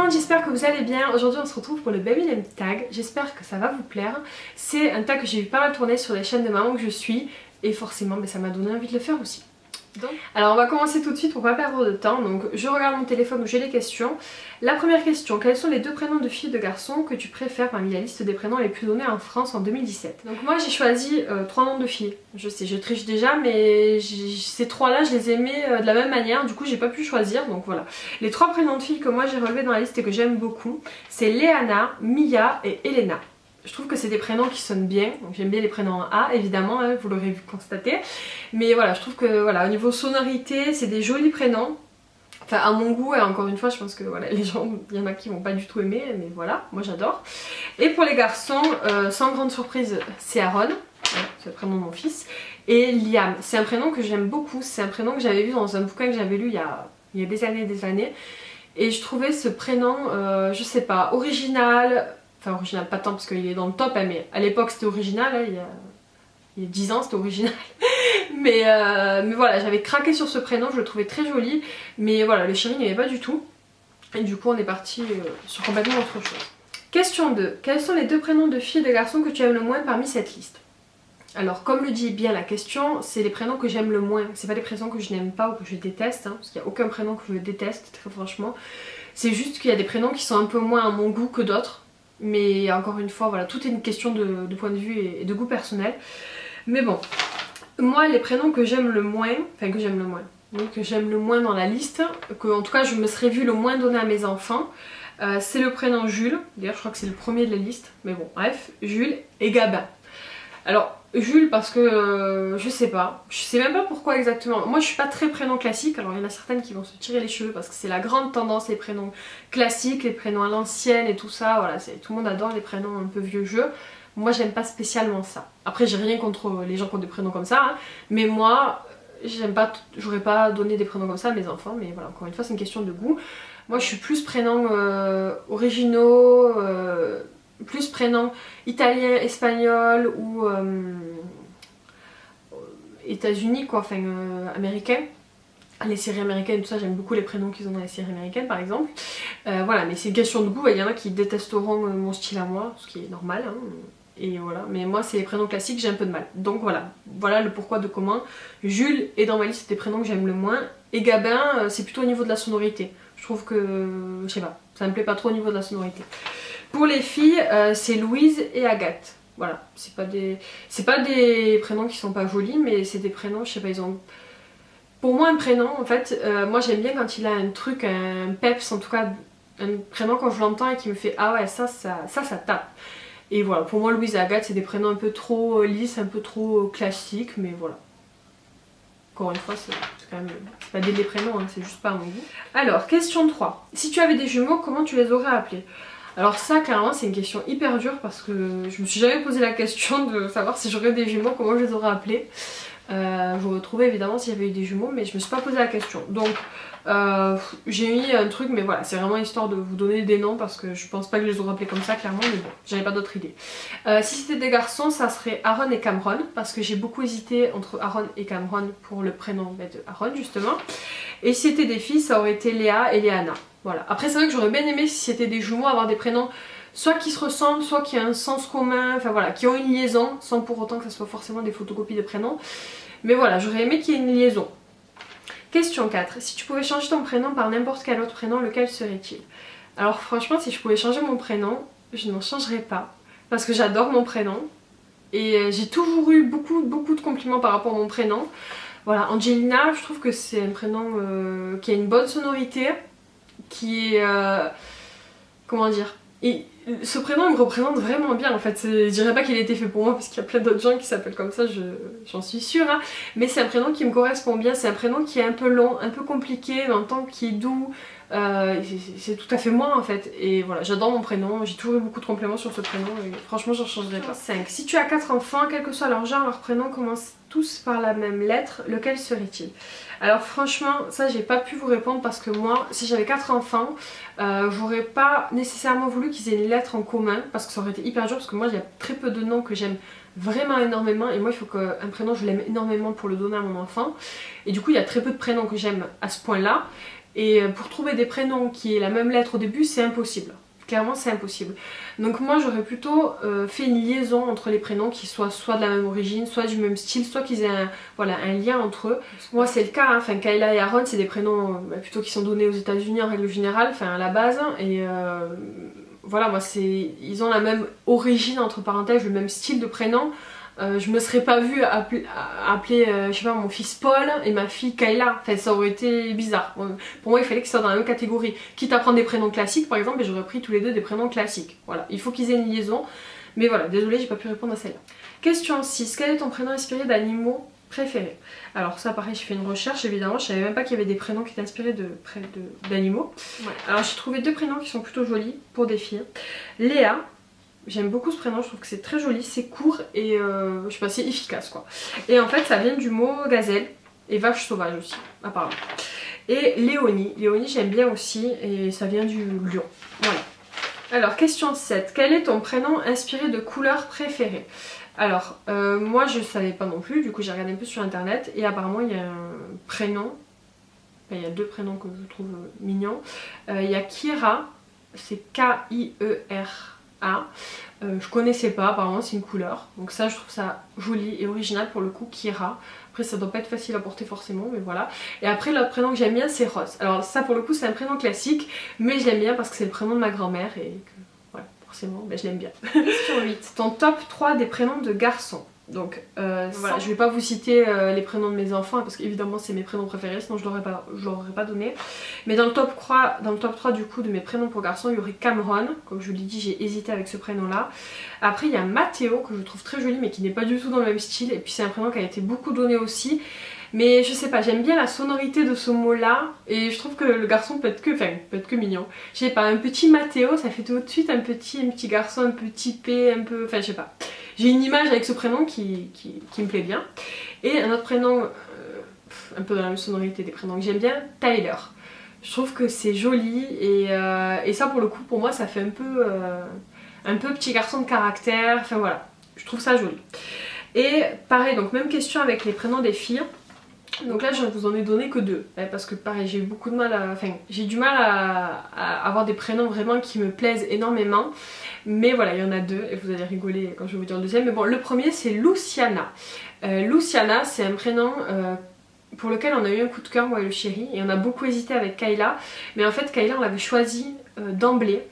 monde, j'espère que vous allez bien. Aujourd'hui on se retrouve pour le Baby Name Tag. J'espère que ça va vous plaire. C'est un tag que j'ai eu pas mal tourner sur les chaînes de maman que je suis. Et forcément ça m'a donné envie de le faire aussi. Alors on va commencer tout de suite pour pas perdre de temps. Donc je regarde mon téléphone où j'ai les questions. La première question: quels sont les deux prénoms de filles et de garçons que tu préfères parmi la liste des prénoms les plus donnés en France en 2017? Donc moi j'ai choisi 3 noms de filles. Je sais, je triche déjà, mais ces 3 là je les aimais de la même manière. Du coup j'ai pas pu choisir, donc voilà. Les 3 prénoms de filles que moi j'ai relevés dans la liste et que j'aime beaucoup, c'est Léana, Mia et Elena. Je trouve que c'est des prénoms qui sonnent bien, donc j'aime bien les prénoms en A évidemment, hein, vous l'aurez vu constater. Mais voilà, je trouve que voilà, au niveau sonorité, c'est des jolis prénoms. Enfin à mon goût, et encore une fois je pense que voilà, les gens, il y en a qui vont pas du tout aimer, mais voilà, moi j'adore. Et pour les garçons, sans grande surprise, c'est Aaron, c'est le prénom de mon fils, et Liam. C'est un prénom que j'aime beaucoup, c'est un prénom que j'avais vu dans un bouquin que j'avais lu il y a des années. Et je trouvais ce prénom, je sais pas, original. Enfin original pas tant parce qu'il est dans le top, hein, mais à l'époque c'était original, hein, il y a 10 ans c'était original. mais voilà, j'avais craqué sur ce prénom, je le trouvais très joli. Mais voilà, le chéri n'y avait pas du tout. Et du coup on est parti sur complètement autre chose. Question 2. Quels sont les deux prénoms de filles et de garçons que tu aimes le moins parmi cette liste? Alors comme le dit bien la question, c'est les prénoms que j'aime le moins. C'est pas les prénoms que je n'aime pas ou que je déteste, hein, parce qu'il n'y a aucun prénom que je déteste, très franchement. C'est juste qu'il y a des prénoms qui sont un peu moins à mon goût que d'autres. Mais encore une fois, voilà, tout est une question de point de vue et de goût personnel. Mais bon, moi les prénoms que j'aime le moins, enfin que j'aime le moins, oui, que j'aime le moins dans la liste, que en tout cas je me serais vue le moins donner à mes enfants, c'est le prénom Jules. D'ailleurs je crois que c'est le premier de la liste, mais bon bref, Jules et Gabin. Alors Jules parce que je sais même pas pourquoi exactement. Moi je suis pas très prénom classique, alors il y en a certaines qui vont se tirer les cheveux parce que c'est la grande tendance, les prénoms classiques, les prénoms à l'ancienne et tout ça, voilà, tout le monde adore les prénoms un peu vieux jeu. Moi j'aime pas spécialement ça. Après j'ai rien contre les gens qui ont des prénoms comme ça, hein, mais moi j'aime pas, j'aurais pas donné des prénoms comme ça à mes enfants, mais voilà, encore une fois c'est une question de goût. Moi je suis plus prénom originaux, plus prénom italien, espagnol ou États-Unis quoi, enfin américain. Les séries américaines, tout ça, j'aime beaucoup les prénoms qu'ils ont dans les séries américaines par exemple. Voilà, mais c'est une question de goût, il y en a qui détesteront mon style à moi, ce qui est normal, hein. Et voilà, mais moi c'est les prénoms classiques, j'ai un peu de mal. Donc voilà le pourquoi de comment. Jules est dans ma liste des prénoms que j'aime le moins. Et Gabin, c'est plutôt au niveau de la sonorité. Je trouve que, je sais pas, ça me plaît pas trop au niveau de la sonorité. Pour les filles, c'est Louise et Agathe. Voilà, c'est pas des prénoms qui sont pas jolis, mais c'est des prénoms, je sais pas, ils ont... Pour moi un prénom, en fait, moi j'aime bien quand il a un truc, un peps, en tout cas, un prénom quand je l'entends et qui me fait ah ouais, ça tape. Et voilà, pour moi Louise et Agathe c'est des prénoms un peu trop lisses, un peu trop classiques, mais voilà. Encore une fois, c'est quand même, c'est pas des prénoms, hein, c'est juste pas à mon goût. Alors, question 3. Si tu avais des jumeaux, comment tu les aurais appelés? Alors ça, clairement, c'est une question hyper dure parce que je me suis jamais posé la question de savoir si j'aurais des jumeaux, comment je les aurais appelés. J'aurais trouvé évidemment si j'avais eu des jumeaux, mais je me suis pas posé la question. Donc j'ai mis un truc, mais voilà, c'est vraiment histoire de vous donner des noms parce que je pense pas que je les aurais appelés comme ça clairement, mais bon, j'avais pas d'autre idée. Si c'était des garçons, ça serait Aaron et Cameron, parce que j'ai beaucoup hésité entre Aaron et Cameron pour le prénom de Aaron justement. Et si c'était des filles, ça aurait été Léa et Léana. Voilà. Après c'est vrai que j'aurais bien aimé si c'était des jumeaux avoir des prénoms soit qui se ressemblent, soit qui ont un sens commun, enfin voilà, qui ont une liaison, sans pour autant que ce soit forcément des photocopies de prénoms. Mais voilà, j'aurais aimé qu'il y ait une liaison. Question 4. Si tu pouvais changer ton prénom par n'importe quel autre prénom, lequel serait-il? Alors franchement, si je pouvais changer mon prénom, je n'en changerais pas. Parce que j'adore mon prénom. Et j'ai toujours eu beaucoup de compliments par rapport à mon prénom. Voilà, Angelina, je trouve que c'est un prénom qui a une bonne sonorité. Qui est... comment dire, et ce prénom il me représente vraiment bien en fait. Je dirais pas qu'il a été fait pour moi parce qu'il y a plein d'autres gens qui s'appellent comme ça, j'en suis sûre, hein. Mais c'est un prénom qui me correspond bien, c'est un prénom qui est un peu long, un peu compliqué, mais en même temps qui est doux. C'est tout à fait moi en fait. Et voilà, j'adore mon prénom, j'ai toujours eu beaucoup de compliments sur ce prénom et franchement j'en changerai pas. 5. Si tu as 4 enfants, quel que soit leur genre, leur prénom commence tous par la même lettre, lequel serait-il? Alors franchement ça j'ai pas pu vous répondre parce que moi si j'avais 4 enfants j'aurais pas nécessairement voulu qu'ils aient une lettre en commun parce que ça aurait été hyper dur, parce que moi il y a très peu de noms que j'aime vraiment énormément et moi il faut qu'un prénom je l'aime énormément pour le donner à mon enfant, et du coup il y a très peu de prénoms que j'aime à ce point là. Et pour trouver des prénoms qui aient la même lettre au début, c'est impossible. Clairement, c'est impossible. Donc moi, j'aurais plutôt fait une liaison entre les prénoms qui soient soit de la même origine, soit du même style, soit qu'ils aient un lien entre eux. Moi, c'est le cas, hein. Enfin, Kayla et Aaron, c'est des prénoms plutôt qui sont donnés aux États-Unis en règle générale, enfin à la base. Et voilà, moi, ils ont la même origine, entre parenthèses, le même style de prénom. Je me serais pas vue appeler je sais pas, mon fils Paul et ma fille Kayla. Enfin, ça aurait été bizarre. Pour moi, il fallait qu'ils soient dans la même catégorie. Quitte à prendre des prénoms classiques, par exemple, et j'aurais pris tous les deux des prénoms classiques. Voilà, il faut qu'ils aient une liaison. Mais voilà, désolée, j'ai pas pu répondre à celle-là. Question 6. Quel est ton prénom inspiré d'animaux préférés? Alors ça, pareil, j'ai fait une recherche, évidemment. Je savais même pas qu'il y avait des prénoms qui étaient inspirés d'animaux. Ouais. Alors j'ai trouvé 2 prénoms qui sont plutôt jolis pour des filles. Léa. J'aime beaucoup ce prénom, je trouve que c'est très joli, c'est court et je sais pas, c'est efficace quoi. Et en fait ça vient du mot gazelle et vache sauvage aussi, apparemment. Et Léonie, j'aime bien aussi et ça vient du lion. Voilà. Alors question 7, quel est ton prénom inspiré de couleur préférée? Alors moi je savais pas non plus, du coup j'ai regardé un peu sur internet et apparemment il y a un prénom, enfin, il y a 2 prénoms que je trouve mignons. Il y a Kira, c'est K-I-E-R. Je connaissais pas, apparemment c'est une couleur, donc ça je trouve ça joli et original pour le coup, Kira. Après ça doit pas être facile à porter forcément, mais voilà. Et après l'autre prénom que j'aime bien c'est Rose. Alors ça pour le coup c'est un prénom classique, mais je l'aime bien parce que c'est le prénom de ma grand-mère et que voilà, forcément ben, je l'aime bien. Question 8, ton top 3 des prénoms de garçons. Donc voilà, je vais pas vous citer les prénoms de mes enfants parce qu'évidemment c'est mes prénoms préférés, sinon je l'aurais pas donné. Mais dans le top 3 du coup de mes prénoms pour garçons, il y aurait Cameron, comme je vous l'ai dit, j'ai hésité avec ce prénom là. Après il y a Mathéo que je trouve très joli mais qui n'est pas du tout dans le même style, et puis c'est un prénom qui a été beaucoup donné aussi. Mais je sais pas, j'aime bien la sonorité de ce mot là et je trouve que le garçon peut être que mignon. Je sais pas, un petit Mathéo ça fait tout de suite un petit garçon, un peu typé, un peu, enfin je sais pas. J'ai une image avec ce prénom qui me plaît bien. Et un autre prénom, un peu dans la même sonorité des prénoms que j'aime bien, Tyler. Je trouve que c'est joli et ça pour le coup pour moi ça fait un peu petit garçon de caractère, enfin voilà, je trouve ça joli. Et pareil, donc même question avec les prénoms des filles. Donc là je vous en ai donné que 2 parce que pareil j'ai eu beaucoup de mal à... Enfin j'ai du mal à avoir des prénoms vraiment qui me plaisent énormément. Mais voilà, il y en a 2 et vous allez rigoler quand je vais vous dire le deuxième. Mais bon, le premier c'est Luciana. Luciana c'est un prénom pour lequel on a eu un coup de cœur moi et le chéri. Et on a beaucoup hésité avec Kayla. Mais en fait Kayla on l'avait choisi d'emblée.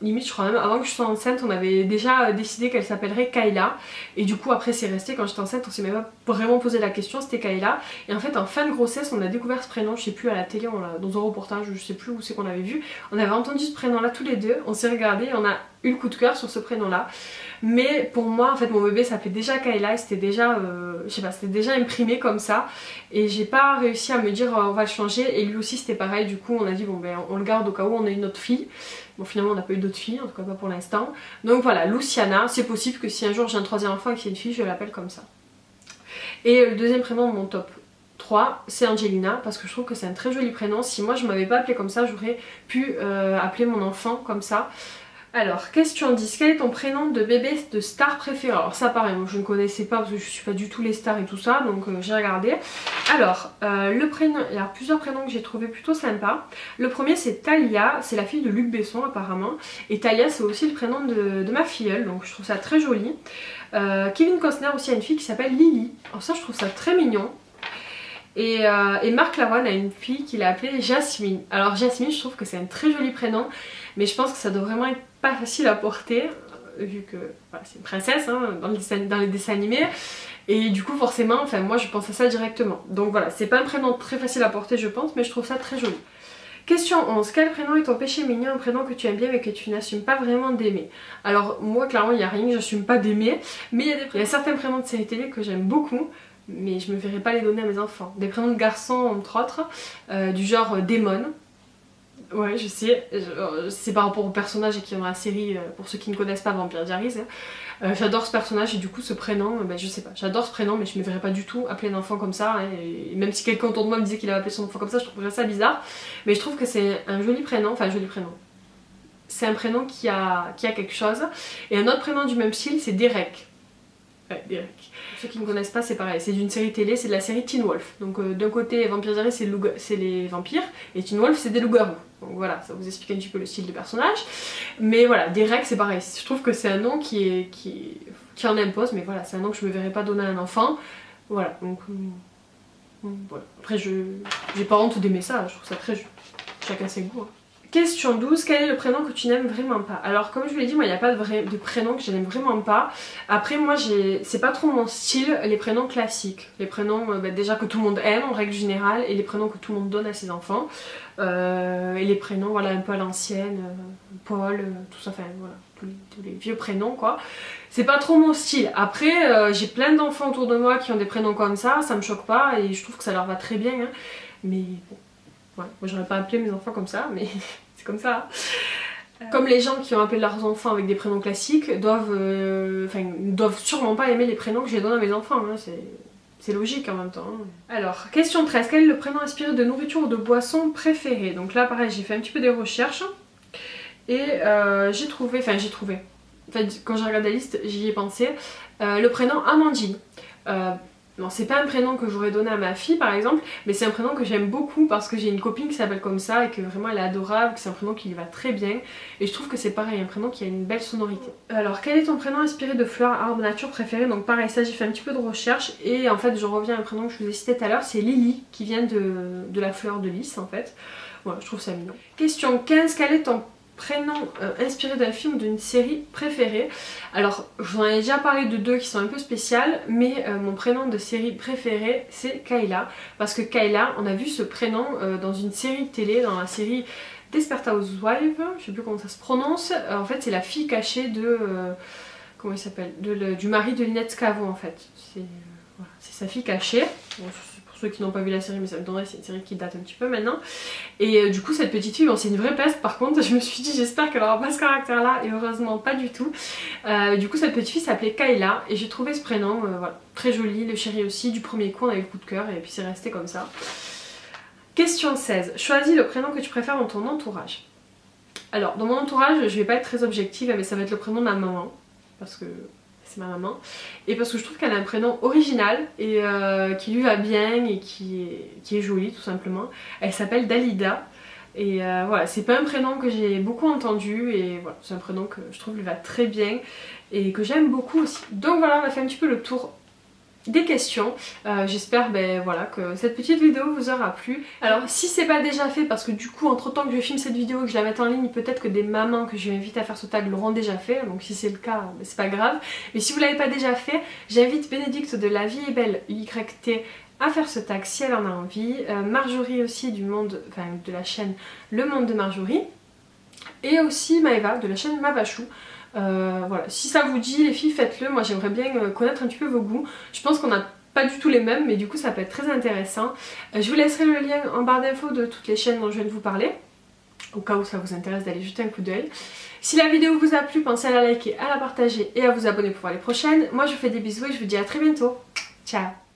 Limite je crois même avant que je sois enceinte on avait déjà décidé qu'elle s'appellerait Kayla, et du coup après c'est resté, quand j'étais enceinte on s'est même pas vraiment posé la question, c'était Kayla. Et en fait en fin de grossesse on a découvert ce prénom, je sais plus à la télé, dans un reportage, je sais plus où c'est qu'on avait vu, on avait entendu ce prénom là tous les deux, on s'est regardé et on a eu le coup de cœur sur ce prénom là. Mais pour moi en fait mon bébé s'appelait déjà Kayla et c'était déjà je sais pas, c'était déjà imprimé comme ça et j'ai pas réussi à me dire on va le changer, et lui aussi c'était pareil. Du coup on a dit bon ben on le garde au cas où on a une autre fille. Bon finalement on n'a pas eu d'autres filles, en tout cas pas pour l'instant. Donc voilà, Luciana, c'est possible que si un jour j'ai un 3e enfant et que c'est une fille, je l'appelle comme ça. Et le deuxième prénom de mon top 3, c'est Angelina, parce que je trouve que c'est un très joli prénom. Si moi je m'avais pas appelé comme ça, j'aurais pu appeler mon enfant comme ça. Alors, question 10, quel est ton prénom de bébé de star préféré? Alors ça pareil, moi je ne connaissais pas parce que je suis pas du tout les stars et tout ça, donc j'ai regardé. Alors, le prénom, il y a plusieurs prénoms que j'ai trouvé plutôt sympas. Le premier c'est Talia, c'est la fille de Luc Besson apparemment. Et Talia c'est aussi le prénom de ma filleule, donc je trouve ça très joli. Kevin Costner aussi a une fille qui s'appelle Lily, alors ça je trouve ça très mignon. Et Marc Lavoine a une fille qu'il a appelée Jasmine. Alors Jasmine je trouve que c'est un très joli prénom, mais je pense que ça doit vraiment être pas facile à porter vu que voilà, c'est une princesse hein, dans les dessins animés, et du coup forcément enfin moi je pense à ça directement. Donc voilà, c'est pas un prénom très facile à porter je pense, mais je trouve ça très joli. Question 11, quel prénom est ton péché mignon, un prénom que tu aimes bien mais que tu n'assumes pas vraiment d'aimer? Alors moi clairement il n'y a rien que j'assume pas d'aimer, mais il y a certains prénoms de séries télé que j'aime beaucoup, mais je me verrais pas les donner à mes enfants. Des prénoms de garçons entre autres, du genre Damon. Ouais, je sais, c'est par rapport au personnage qui est dans la série, pour ceux qui ne connaissent pas Vampire Diaries. J'adore ce personnage et du coup ce prénom, ben, je sais pas, j'adore ce prénom mais je me verrais pas du tout appeler un enfant comme ça. Hein, et même si quelqu'un autour de moi me disait qu'il avait appelé son enfant comme ça, je trouverais ça bizarre. Mais je trouve que c'est un joli prénom, enfin joli prénom. C'est un prénom qui a quelque chose. Et un autre prénom du même style c'est Derek. Ouais, Derek. Pour ceux qui ne connaissent pas, c'est pareil, c'est d'une série télé, c'est de la série Teen Wolf. Donc d'un côté, Vampire Diaries, c'est les vampires, et Teen Wolf, c'est des loups-garous. Donc voilà, ça vous explique un petit peu le style de personnage. Mais voilà, Derek, c'est pareil, je trouve que c'est un nom qui en impose, mais voilà, c'est un nom que je me verrais pas donner à un enfant. Voilà, donc voilà. Après, j'ai pas honte d'aimer ça, je trouve ça très... Chacun ses goûts. Hein. Question 12, quel est le prénom que tu n'aimes vraiment pas? Alors comme je vous l'ai dit, moi il n'y a pas de prénom que je n'aime vraiment pas. Après moi c'est pas trop mon style, les prénoms classiques. Les prénoms déjà que tout le monde aime en règle générale et les prénoms que tout le monde donne à ses enfants. Et les prénoms voilà un peu à l'ancienne, Paul, tout ça, enfin voilà, tous les vieux prénoms quoi. C'est pas trop mon style. Après j'ai plein d'enfants autour de moi qui ont des prénoms comme ça me choque pas et je trouve que ça leur va très bien. Hein. Mais bon. Ouais, moi j'aurais pas appelé mes enfants comme ça, mais c'est comme ça. Comme les gens qui ont appelé leurs enfants avec des prénoms classiques doivent sûrement pas aimer les prénoms que je donne à mes enfants, hein. C'est logique en même temps. Hein. Alors, question 13, quel est le prénom inspiré de nourriture ou de boisson préférée? Donc là pareil, j'ai fait un petit peu des recherches et j'ai trouvé, en fait quand j'ai regardé la liste, j'y ai pensé, le prénom Amandine. Non, c'est pas un prénom que j'aurais donné à ma fille par exemple, mais c'est un prénom que j'aime beaucoup parce que j'ai une copine qui s'appelle comme ça et que vraiment elle est adorable, que c'est un prénom qui lui va très bien et je trouve que c'est pareil, un prénom qui a une belle sonorité. Alors quel est ton prénom inspiré de fleurs, arbres, nature préféré? Donc pareil, ça j'ai fait un petit peu de recherche et en fait je reviens à un prénom que je vous ai cité tout à l'heure, c'est Lily qui vient de la fleur de lys en fait. Voilà, je trouve ça mignon. Question 15, quel est ton prénom inspiré d'un film ou d'une série préférée? Alors je vous en ai déjà parlé de deux qui sont un peu spéciales, mais mon prénom de série préférée c'est Kayla, parce que Kayla, on a vu ce prénom dans une série télé, dans la série Desperate Housewives, je sais plus comment ça se prononce. En fait c'est la fille cachée de comment il s'appelle, du mari de Lynette Scavo en fait. C'est voilà, sa fille cachée. Bon, pour ceux qui n'ont pas vu la série, mais ça me donnerait, c'est une série qui date un petit peu maintenant. Et du coup cette petite fille, bon c'est une vraie peste par contre, je me suis dit j'espère qu'elle aura pas ce caractère là, et heureusement pas du tout. Du coup cette petite fille s'appelait Kayla, et j'ai trouvé ce prénom, voilà, très joli, le chéri aussi, du premier coup on a eu le coup de cœur, et puis c'est resté comme ça. Question 16, choisis le prénom que tu préfères dans ton entourage. Alors dans mon entourage, je vais pas être très objective, mais ça va être le prénom de ma maman, parce que c'est ma maman, et parce que je trouve qu'elle a un prénom original et qui lui va bien et qui est joli tout simplement. Elle s'appelle Dalida et voilà, c'est pas un prénom que j'ai beaucoup entendu et voilà, c'est un prénom que je trouve lui va très bien et que j'aime beaucoup aussi. Donc voilà, on a fait un petit peu le tour des questions. J'espère voilà, que cette petite vidéo vous aura plu. Alors si c'est pas déjà fait, parce que du coup entre temps que je filme cette vidéo et que je la mette en ligne, peut-être que des mamans que je vais inviter à faire ce tag l'auront déjà fait, donc si c'est le cas c'est pas grave. Mais si vous l'avez pas déjà fait, j'invite Bénédicte de La Vie est Belle YT à faire ce tag si elle en a envie, Marjorie aussi du monde, de la chaîne Le Monde de Marjorie, et aussi Maëva de la chaîne Mavachou. Voilà, si ça vous dit les filles, faites-le. Moi j'aimerais bien connaître un petit peu vos goûts. Je pense qu'on n'a pas du tout les mêmes, mais du coup ça peut être très intéressant. Je vous laisserai le lien en barre d'infos de toutes les chaînes dont je viens de vous parler, au cas où ça vous intéresse d'aller jeter un coup d'œil. Si la vidéo vous a plu, pensez à la liker, à la partager et à vous abonner pour voir les prochaines. Moi je vous fais des bisous et je vous dis à très bientôt. Ciao.